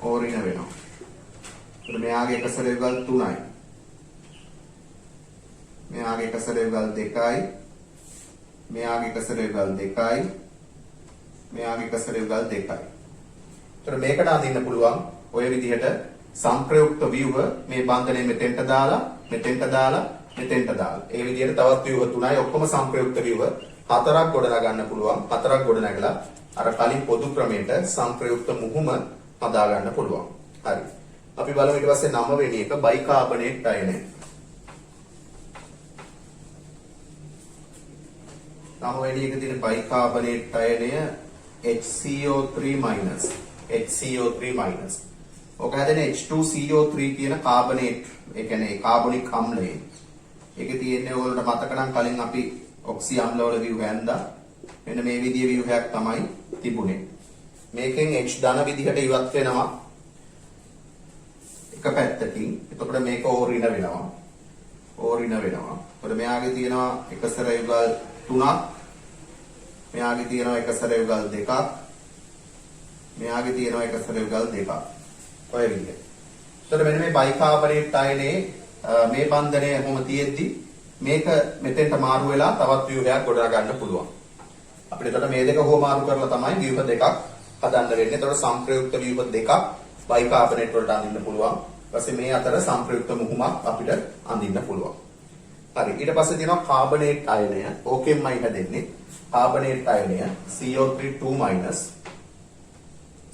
O ඍණ වෙනවා. එතකොට මෙයාගේ එක සැරේවල් 3යි. මෙයාගේ එක සැරේවල් 2යි. මෙයාගේ එක සැරේවල් 2යි. මෙයාගේ එක සැරේවල් 2යි. එතකොට මේකට අඳින්න පුළුවන් ඔය විදිහට සංප්‍රයුක්ත ව්‍යුහ මේ බන්ධනය මෙතෙන්ට දාලා මෙතෙන්ට දාලා මෙතෙන්ට දාලා. ඒ විදිහට තවත් ව්‍යුහ 3යි ඔක්කොම සංප්‍රයුක්ත ව්‍යුහ 4ක් ගොඩනගා ගන්න පුළුවන්. 4ක් ගොඩනගලා අර කලින් පොදු ක්‍රමයට සංප්‍රයුක්ත මුහුම හදා ගන්න පුළුවන්. හරි. අපි බලමු ඊට පස්සේ 9 වෙනි එක බයිකාබනේට් අයනය. 9 වෙනි එක තියෙන bicarbonate අයනය HCO3 minus. HCO3 minus. ඔක හැදෙන්නේ H2CO3 කියන කාබනේට්, ඒ කියන්නේ කාබොනික් අම්ලයෙන්. ඒකේ තියෙන්නේ ඔයගොල්ලන්ට මතක නම් කලින් අපි ඔක්සි අම්ල වල ව්‍යුහ ඇඳා මෙන්න මේ විදිහේ ව්‍යුහයක් තමයි තිබුණේ. මේකෙන් H ධන විදිහට ඉවත් වෙනවා එක පැත්තකින්. එතකොට මේක O ඍණ වෙනවා. O ඍණ වෙනවා. එතකොට මෙයාගේ තියෙනවා එක සැර යුගල් 3ක්. මෙයාගේ තියෙනවා එක සැර යුගල් 2ක්. මෙයාගේ තියෙනවා එක සැර යුගල් 2ක්. ඔය විදිහට. එතකොට මෙන්න මේ බයිකාබනේට් අයනේ මේ බන්ධනය කොහොම තියෙද්දි මේක මෙතෙන්ට මාරු වෙලා තවත් ව්‍යුහයක් ගොඩනගා ගන්න පුළුවන්. අපිට එතකොට මේ දෙක හොමාරු කරලා තමයි ව්‍යුහ දෙකක් හදන්න වෙන්නේ. එතකොට සංප්‍රයුක්ත ව්‍යුහ දෙකක් බයිකාබනේට් වලට අඳින්න පුළුවන්. ඊපස්සේ මේ අතර සංප්‍රයුක්ත මුහුමක් අපිට අඳින්න පුළුවන්. හරි. ඊට පස්සේ තියෙනවා කාබනේට් අයනය. ඕකෙන්මයි හැදෙන්නේ. කාබනේට් අයනය CO3 2 minus.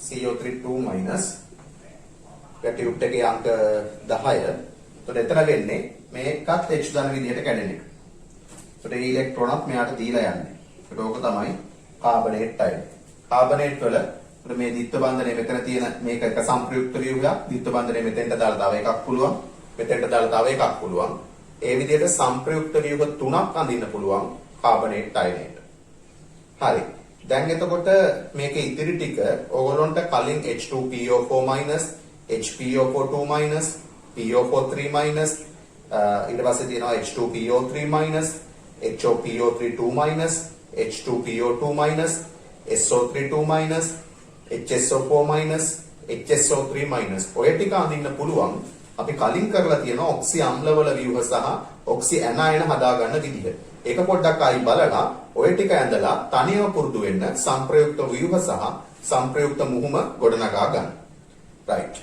CO3 2 minus. Tute එකේ අංක 10. එතකොට එතන වෙන්නේ මේකත් H ධන විදිහට කැඩෙන එක. එතකොට මේ ඉලෙක්ට්‍රෝනත් මෙයාට දීලා යන්නේ. ඒකට ඕක තමයි කාබනේට් අයනය. කාබනේට් වල මේ ද්විත්ව බන්ධනය මෙතන තියෙන මේක එක සංප්‍රයුක්ත ව්‍යුහයක්. ද්විත්ව බන්ධනය මෙතෙන්ට දාලා තව එකක් පුළුවන්. මෙතෙන්ට දාලා තව එකක් පුළුවන්. ඒ විදිහට සංප්‍රයුක්ත ව්‍යුහ 3ක් අඳින්න පුළුවන් කාබනේට් අයනයට. හරි. දැන් එතකොට මේක ඉතිරි ටික ඕගොල්ලන්ට කලින් H2PO4- HPO42- PO43- ඊට පස්සේ තියෙනවා H2PO3- HOPO32- H2PO2- SO32- HSO4- HSO3- ඔය ටික අඳින්න පුළුවන්. අපි කලින් කරලා තියෙනවා ඔක්සි අම්ලවල ව්‍යුහ සහ ඔක්සි ඇනයන හදාගන්න විදිහ. ඒක පොඩ්ඩක් ආයි බලලා ඔය ටික ඇඳලා තනියම පුරුදු වෙන්න සංප්‍රයුක්ත ව්‍යුහ සහ සංප්‍රයුක්ත මුහුම ගොඩනගා ගන්න. right.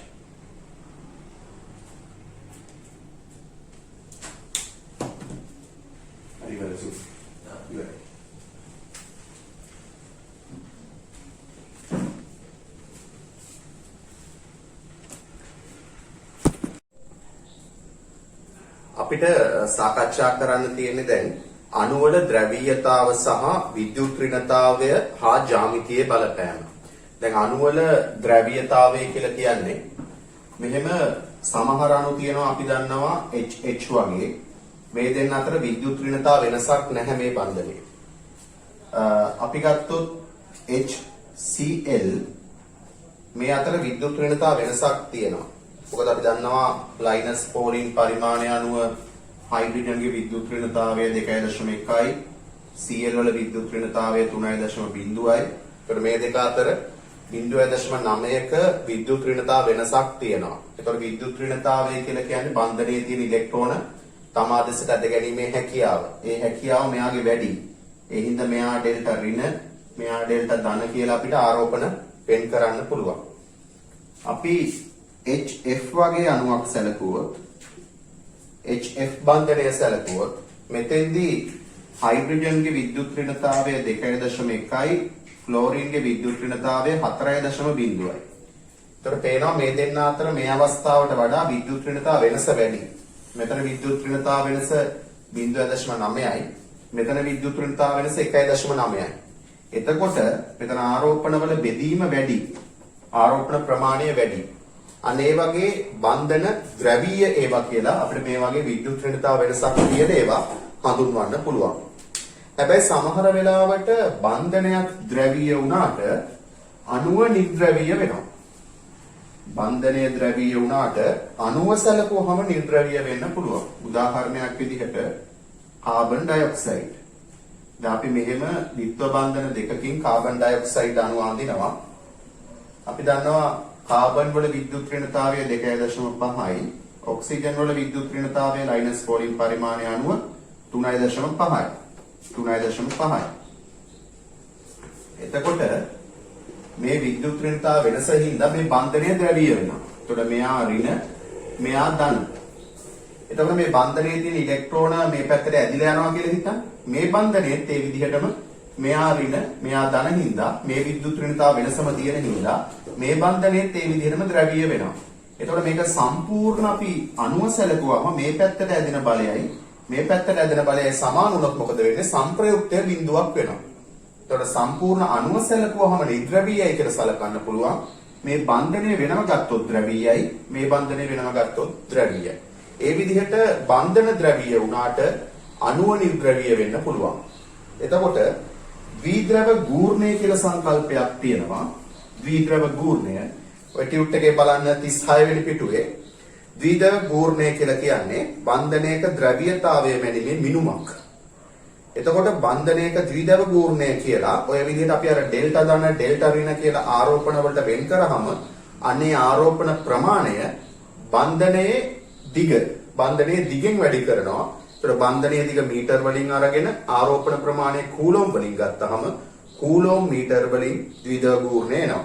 හරි වලසු. ඉවරයි. අපිට සාකච්ඡා කරන්න තියෙන්නේ දැන් අණුවල ද්‍රවීයතාව සහ විද්‍යුත් ඍණතාවය හා ජ්‍යාමිතියේ බලපෑම. දැන් අණුවල ද්‍රවීයතාවය කියලා කියන්නේ මෙහෙම සමහර අණු තියෙනවා අපි දන්නවා HH වගේ මේ දෙන්න අතර විද්‍යුත් ඍණතා වෙනසක් නැහැ මේ බන්ධනයේ. අපි ගත්තොත් HCl මේ අතර විද්‍යුත් ඍණතා වෙනසක් තියෙනවා. මොකද අපි දන්නවා ලයිනස් පෝලින් පරිමාණය අනුව හයිඩ්‍රජන්ගේ විද්‍යුත් ඍණතාවය 2.1යි Cl වල විද්‍යුත් ඍණතාවය 3.0යි. ඒතර මේ දෙක අතර 0.9ක විද්‍යුත් ඍණතා වෙනසක් තියෙනවා. ඒතර විද්‍යුත් ඍණතාවය කියලා කියන්නේ බන්ධනයේ තියෙන ඉලෙක්ට්‍රෝන තමා දෙසට ඇද ගැනීමේ හැකියාව. ඒ හැකියාව මෙයාගේ වැඩි. ඒ හින්දා මෙයා ඩෙල්ටා ඍණ මෙයා ඩෙල්ටා ධන කියලා අපිට ආරෝපණ වෙන් කරන්න පුළුවන්. අපි HF වගේ අණුවක් සැලකුවොත් HF බන්ධනය සැලකුවොත් මෙතෙන්දී හයිඩ්‍රජන්ගේ විද්‍යුත් ඍණතාවය 2.1යි ෆ්ලෝරින්ගේ විද්‍යුත් ඍණතාවය 4.0යි. ඒතර පේනවා මේ දෙන්න අතර මේ අවස්ථාවට වඩා විද්‍යුත් ඍණතා වෙනස වැඩි. මෙතන විද්‍යුත් ඍණතා වෙනස 0.9යි. මෙතන විද්‍යුත් ඍණතා වෙනස 1.9යි. එතකොට මෙතන ආරෝපණවල බෙදීම වැඩි. ආරෝපණ ප්‍රමාණය වැඩි. අන්න ඒ වගේ බන්ධන ද්‍රවීය ඒවා කියලා අපිට මේ වගේ විද්‍යුත් ඍණතා වෙනසක් තියෙන ඒවා හඳුන්වන්න පුළුවන්. හැබැයි සමහර වෙලාවට බන්ධනයක් ද්‍රවීය වුණාට අණුව නිර්ද්‍රවීය වෙනවා. බන්ධනය ද්‍රවීය වුණාට අණුව සැලකුවහම නිර්ද්‍රවීය වෙන්න පුළුවන්. උදාහරණයක් විදිහට කාබන් ඩයොක්සයිඩ්. දැන් අපි මෙහෙම ද්විත්ව බන්ධන දෙකකින් කාබන් ඩයොක්සයිඩ් අණුව අඳිනවා. අපි දන්නවා කාබන් වල විද්‍යුත් ඍණතාවය 2.5යි ඔක්සිජන් වල විද්‍යුත් ඍණතාවය ලයිනස් පෝලින් පරිමාණය අනුව 3.5යි 3.5යි. එතකොට මේ විද්‍යුත් ඍණතා වෙනස හින්දා මේ බන්ධනය ද්‍රවීය වෙනවා. එතකොට මෙයා ඍණ මෙයා ධන. එතකොට මේ බන්ධනයේ තියෙන ඉලෙක්ට්‍රෝන මේ පැත්තට ඇදිලා යනවා කියලා හිතන්න. මේ බන්ධනයේත් ඒ විදිහටම මෙයා ඍණ මෙයා ධන හින්දා මේ විද්‍යුත් ඍණතා වෙනසම තියෙන හින්දා මේ බන්ධනයේත් ඒ විදිහටම ද්‍රවීය වෙනවා. එතකොට මේක සම්පූර්ණ අපි අණුව සැලකුවම මේ පැත්තට ඇදෙන බලයයි මේ පැත්තට ඇදෙන බලයයි සමාන වුණොත් මොකද වෙන්නේ? සංප්‍රයුක්තය බිඳුවක් වෙනවා. එතකොට සම්පූර්ණ අණුව සැලකුවම නිර්ද්‍රවීයයි කියලා සලකන්න පුළුවන්. මේ බන්ධනය වෙනම ගත්තොත් ද්‍රවීයයි මේ බන්ධනය වෙනම ගත්තොත් ද්‍රවීයයි. ඒ විදිහට බන්ධන ද්‍රවීය වුණාට අණුව නිර්ද්‍රවීය වෙන්න පුළුවන්. එතකොට ද්විද්‍රව ගූර්ණය කියලා සංකල්පයක් තියෙනවා. ද්විද්‍රව ගූර්ණය ඔය ටියුට් එකේ බලන්න 36 වෙනි පිටුවේ ද්විද්‍රව ගූර්ණය කියලා කියන්නේ බන්ධනයක ද්‍රව්‍යතාවය මැනීමේ මිනුමක්. එතකොට බන්ධනයක ද්විද්‍රව ගූර්ණය කියලා ඔය විදිහට අපි අර ඩෙල්ටා ධන ඩෙල්ටා ඍණ කියලා ආරෝපණ වලට වෙන් කරාම අනේ ආරෝපණ ප්‍රමාණය බන්ධනයේ දිගෙන් වැඩි කරනවා. ඒතර බන්ධනයේ දිග මීටර් වලින් අරගෙන ආරෝපණ ප්‍රමාණය කූලොම් වලින් ගත්තහම කූලොම් මීටර් වලින් ද්විද්‍රව ගූර්ණය එනවා.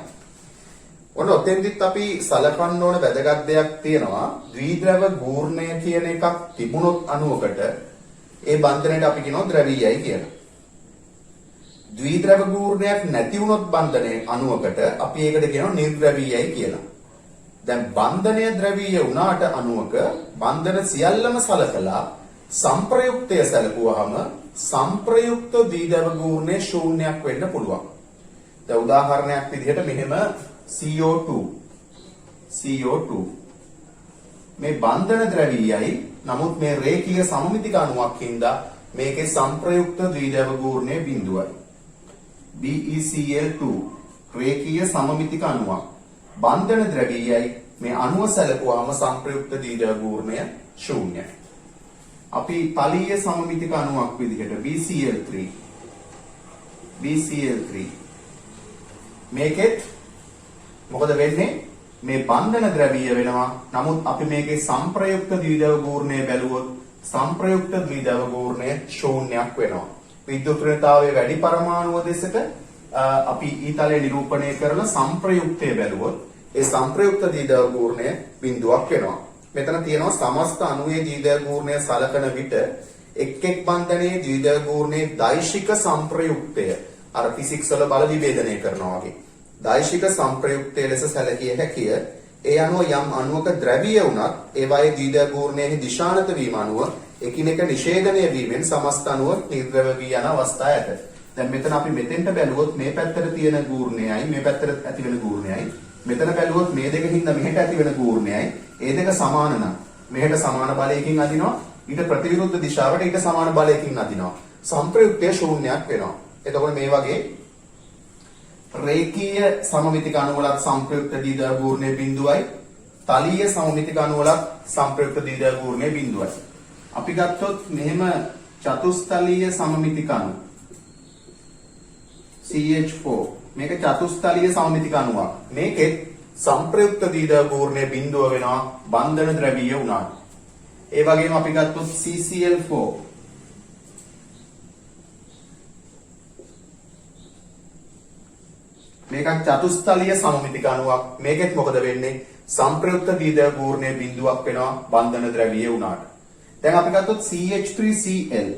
ඔන්න ඔතෙන්දිත් අපි සලකන්න ඕන වැදගත් දෙයක් තියෙනවා. ද්විද්‍රව ගූර්ණය කියන එකක් තිබුණොත් අණුවකට ඒ බන්ධනයට අපි කියනවා ද්‍රවීයයි කියලා. ද්විද්‍රව ගූර්ණයක් නැති වුණොත් බන්ධනයේ අණුවකට අපි ඒකට කියනවා නිර්ද්‍රවීයයි කියලා. දැන් බන්ධනය ද්‍රවීය වුණාට අණුවක බන්ධන සියල්ලම සලකලා සංප්‍රයුක්තය සැලකුවාම සංප්‍රයුක්ත ද්විද්‍රව ගූර්ණය ශූන්‍යයක් වෙන්න පුළුවන්. දැන් උදාහරණයක් විදිහට මෙහෙම CO2 මේ බන්ධන ද්‍රවීයයි නමුත් මේ රේඛීය සමමිතික අණුවක් හින්දා මේකේ සංප්‍රයුක්ත ද්විද්‍රව ගූර්ණය බිඳුවයි. BeCl2 රේඛීය සමමිතික අණුවක්. බන්ධන ද්‍රව්‍යයයි මේ අණුව සැලකුවාම සංප්‍රයුක්ත දීර්ඝගූර්ණය ශූන්‍යයි. අපි තලීය සමමිතික අණුවක් විදිහට BeCl3 මේකෙත් මොකද වෙන්නේ? මේ බන්ධන ද්‍රව්‍ය වෙනවා. නමුත් අපි මේකේ සංප්‍රයුක්ත ද්විධර්වගූර්ණය බැලුවොත් සංප්‍රයුක්ත ද්විධර්වගූර්ණය ශූන්‍යයක් වෙනවා. විද්‍යුත් ඍණතාවයේ වැඩි පරමාණුව දෙසට අපි ඊතලයේ නිරූපණය කරලා සංප්‍රයුක්තය බැලුවොත් ඒ සංප්‍රයුක්ත ද්විධර්වගූර්ණය බිඳුවක් වෙනවා. මෙතන තියෙනවා සමස්ත අණුවේ ද්විධර්වගූර්ණය සලකන විට එක් එක් බන්ධනයේ ද්විධර්වගූර්ණයේ දෛශික සංප්‍රයුක්තය අර ෆිසික්ස් වල බල විභේදනය කරනවා වගේ දෛශික සංප්‍රයුක්තය ලෙස සැලකිය හැකිය. ඒ අණුව යම් අණුවක ද්‍රව්‍ය වුණත් ඒවායේ ද්විධර්වගූර්ණයේ දිශානත වීම අණුව එකිනෙක නිෂේධනය වීමෙන් සමස්ත අණුව නිර්ද්‍රව වී යන අවස්ථා ඇත. දැන් මෙතන අපි මෙතෙන්ට බැලුවොත් මේ පැත්තට තියෙන ගූර්ණයයි මේ පැත්තට ඇති වෙන ගූර්ණයයි මෙතන බැලුවොත් මේ දෙකින්ද මෙහෙට ඇති වෙන ගූර්ණයයි ඒ දෙක සමාන නම් මෙහෙට සමාන බලයකින් අදිනවා ඊට ප්‍රතිවිරුද්ධ දිශාවට ඊට සමාන බලයකින් අදිනවා සංප්‍රයුක්තය ශූන්‍යයක් වෙනවා. එතකොට මේ වගේ රේඛීය සමමිතික අණුවලත් සංප්‍රයුක්ත ද්විධර්වගූර්ණයේ බිඳුවයි තලීය සමමිතික අණුවලත් සංප්‍රයුක්ත ද්විධර්වගූර්ණයේ බිඳුවයි. අපි ගත්තොත් මෙහෙම චතුස්තලීය සමමිතික අණු CH4 මේක චතුස්තලීය සමමිතික අණුවක්. මේකෙත් සංප්‍රයුක්ත ද්විධර්වගූර්ණයේ බිඳුව වෙනවා බන්ධන ද්‍රව්‍ය වුණාට. ඒ වගේම අපි ගත්තොත් CCl4 මේක චතුස්තලීය සමමිතික අණුවක්. මේකෙත් මොකද වෙන්නේ? සංප්‍රයුක්ත ද්විධර්වගූර්ණයේ බිඳුවක් වෙනවා බන්ධන ද්‍රව්‍ය වුණාට. දැන් අපි ගත්තොත් CH3Cl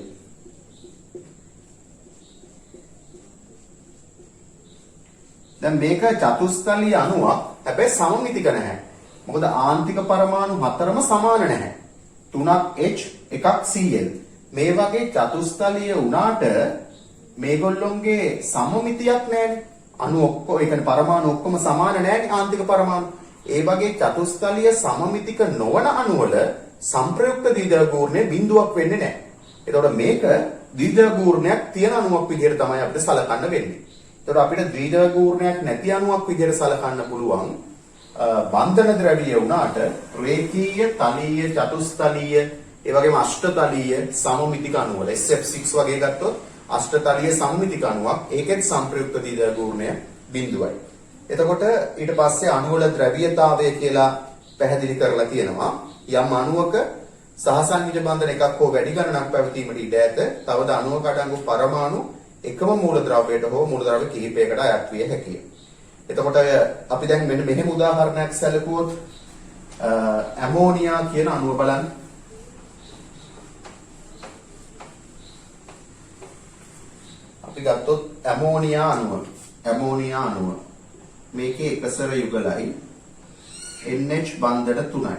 දැන් මේක චතුස්තලීය අණුවක්. හැබැයි සමමිතික නැහැ. මොකද ආන්තික පරමාණු හතරම සමාන නැහැ. 3ක් H එකක් Cl. මේ වගේ චතුස්තලීය වුණාට මේගොල්ලොන්ගේ සමමිතියක් නැහැනේ. අණු ඔක්කොම ඒ කියන්නේ පරමාණු ඔක්කොම සමාන නැහැනේ ආන්තික පරමාණු. ඒ වගේ චතුස්තලීය සමමිතික නොවන අණු වල සංප්‍රයුක්ත ද්විධර්වගූර්ණයේ බිඳුවක් වෙන්නේ නැහැ. එතකොට මේක ද්විධර්වගූර්ණයක් තියෙන අණුවක් විදිහට තමයි අපිට සලකන්න වෙන්නේ. එතකොට අපිට ද්විධර්වගූර්ණයක් නැති අණුවක් විදිහට සලකන්න පුළුවන් බන්ධන ද්‍රව්‍ය වුණාට රේඛීය, තලීය, චතුස්තලීය, ඒ වගේම අෂ්ටතලීය සමමිතික අණු වල SF6 වගේ ගත්තොත් අෂ්ටතලීය සමමිතික අණුවක් ඒකෙත් සංප්‍රයුක්ත ද්විධර්වගූර්ණය බිඳුවයි. එතකොට ඊට පස්සේ අණු වල ද්‍රව්‍යතාවය කියලා පැහැදිලි කරලා තියෙනවා. යම් අණුවක සහසංයුජ බන්ධන එකක් හෝ වැඩි ගණනක් පැවතීමට ඉඩ ඇත. තවද අණුවක අඩංගු පරමාණු එකම මූලද්‍රව්‍යයට හෝ මූලද්‍රව්‍ය කිහිපයකට අයත් විය හැකිය. එතකොට අපි දැන් මෙන්න මෙහෙම උදාහරණයක් සැලකුවොත් ඇමෝනියා කියන අණුව බලන්න. අපි ගත්තොත් ඇමෝනියා අණුව මේකේ එකසර යුගලයි NH බන්ධන 3යි.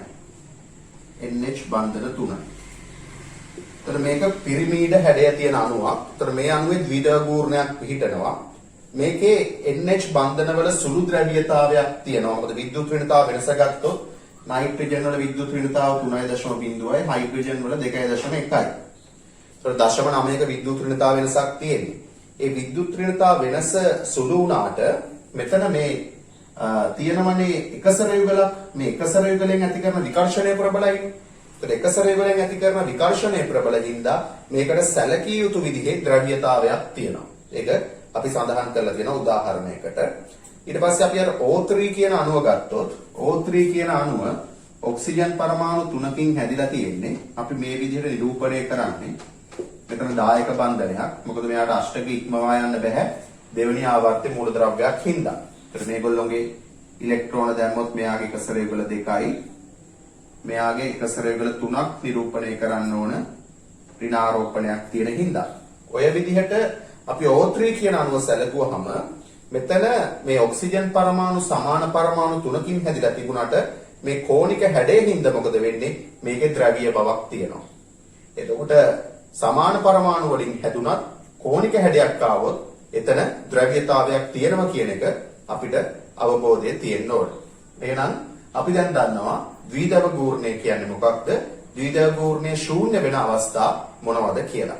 එතන මේක පිරිමීඩ හැඩය තියෙන අණුවක්. එතන මේ අණුවේ ද්විධර්වගූර්ණයක් පිහිටනවා. මේකේ NH බන්ධන වල සුළු ද්‍රව්‍යතාවයක් තියෙනවා. මොකද විද්‍යුත් ඍණතාව වෙනස ගත්තොත් නයිට්‍රජන් වල විද්‍යුත් ඍණතාව 3.0යි, හයිඩ්‍රජන් වල 2.1යි. ඒතර 0.9ක විද්‍යුත් ඍණතාව වෙනසක් තියෙන්නේ. ඒ විද්‍යුත් ඍණතාව වෙනස සුළු වුණාට මෙතන මේ තියෙනවනේ එකසර යුගලක්. මේ එකසර යුගලෙන් ඇති කරන විකර්ෂණය ප්‍රබලයි. ඒතර එකසර යුගලෙන් ඇති කරන විකර්ෂණය ප්‍රබලින්දා මේකට සැලකිය යුතු විදිහේ ද්‍රව්‍යතාවයක් තියෙනවා. ඒක අපි සඳහන් කරලා තියෙන උදාහරණයකට. ඊට පස්සේ අපි අර O3 කියන අණුව ගත්තොත් O3 කියන අණුව ඔක්සිජන් පරමාණු 3කින් හැදිලා තියෙන්නේ. අපි මේ විදිහට නිරූපණය කරන්නේ. මෙතන දායක බන්ධනයක්. මොකද මෙයාට අෂ්ටක ඉක්මවා යන්න බෑ. දෙවෙනි ආවර්තයේ මූලද්‍රව්‍යයක් හින්දා. ඒතර මේගොල්ලෝගේ ඉලෙක්ට්‍රෝන දැම්මොත් මෙයාගේ එකසර යුගල 2යි. මෙයාගේ එකසර යුගල 3ක් නිරූපණය කරන්න ඕන ඍණාරෝපණයක් තියෙන හින්දා. ඔය විදිහට අපි O3 කියන අණුව සැලකුවහම මෙතන මේ ඔක්සිජන් පරමාණු සමාන පරමාණු 3කින් හැදිලා තිබුණාට මේ කෝණික හැඩයෙන් හින්දා මොකද වෙන්නේ? මේකේ ද්‍රවීය බවක් තියෙනවා. එතකොට සමාන පරමාණු වලින් හැදුනත් කෝණික හැඩයක් ආවොත් එතන ද්‍රව්‍යතාවයක් තියෙනවා කියන එක අපිට අවබෝධය තියෙන්න ඕන. එහෙනම් අපි දැන් දන්නවා ද්විධර්වගූර්ණය කියන්නේ මොකක්ද? ද්විධර්වගූර්ණයේ ශූන්‍ය වෙන අවස්ථා මොනවද කියලා.